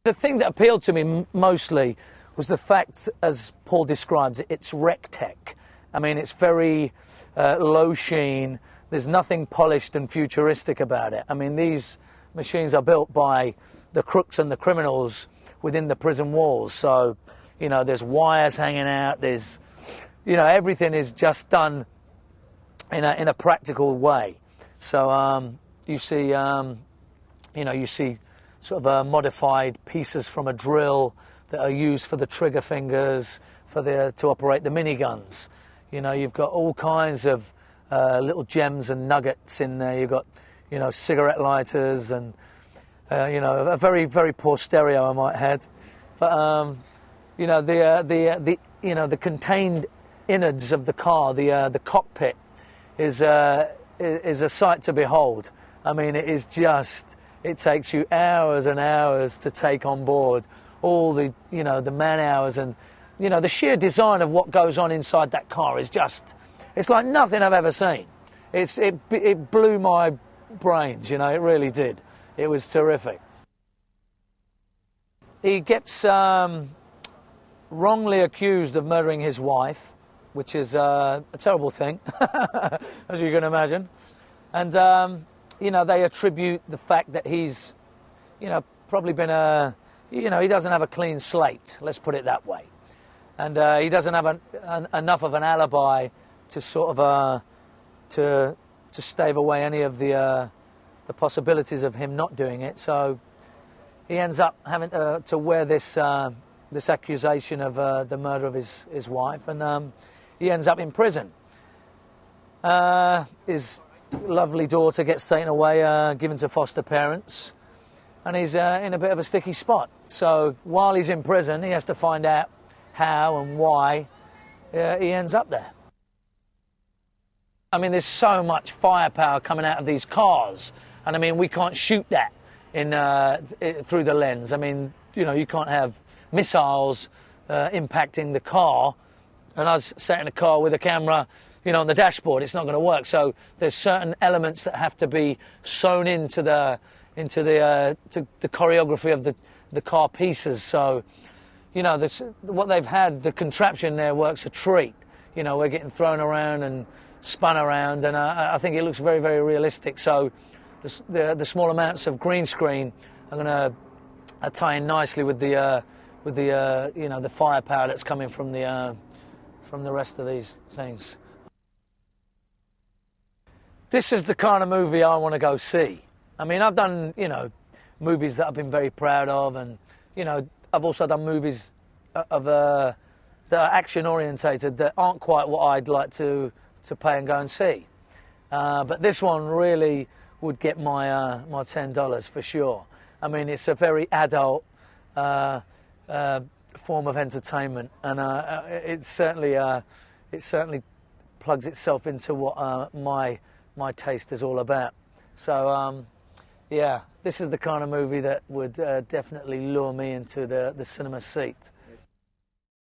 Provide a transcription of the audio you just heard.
The thing that appealed to me mostly was the fact, as Paul describes it, it's rec tech. I mean, it's very low sheen. There's nothing polished and futuristic about it. I mean, these machines are built by the crooks and the criminals within the prison walls. So, you know, there's wires hanging out. There's, you know, everything is just done in a practical way. So you see, you know, you see sort of modified pieces from a drill that are used for the trigger fingers to operate the miniguns. You know, you've got all kinds of little gems and nuggets in there. You've got, you know, cigarette lighters and, you know, a very, very poor stereo, I might add. But, you know, the contained innards of the car, the cockpit, is a sight to behold. I mean, it is just, it takes you hours and hours to take on board all the, you know, the man hours, and, you know, the sheer design of what goes on inside that car is just, it's like nothing I've ever seen. It blew my brains, you know, it really did. It was terrific. He gets wrongly accused of murdering his wife, which is a terrible thing, as you can imagine. And, you know, they attribute the fact that he's, you know, probably been you know, he doesn't have a clean slate, let's put it that way. And he doesn't have enough of an alibi to sort of, to stave away any of the possibilities of him not doing it. So he ends up having to wear this accusation of the murder of his wife, and he ends up in prison. His lovely daughter gets taken away, given to foster parents, and he's in a bit of a sticky spot. So while he's in prison, he has to find out how and why he ends up there. I mean, there's so much firepower coming out of these cars, and I mean, we can't shoot that through the lens. I mean, you know, you can't have missiles impacting the car, and us sat in a car with a camera, you know, on the dashboard. It's not going to work. So there's certain elements that have to be sewn into the choreography of the car pieces. So, you know, what they've had, the contraption there works a treat. You know, we're getting thrown around and spun around, and I think it looks very, very realistic. So the small amounts of green screen are going to tie in nicely with the you know, the firepower that's coming from the rest of these things. This is the kind of movie I want to go see. I mean, I've done, you know, movies that I've been very proud of, and, you know, I've also done movies that are action orientated that aren't quite what I'd like to pay and go and see. But this one really would get my my $10 for sure. I mean, it's a very adult form of entertainment, and it certainly plugs itself into what my taste is all about. So yeah, this is the kind of movie that would definitely lure me into the cinema seat.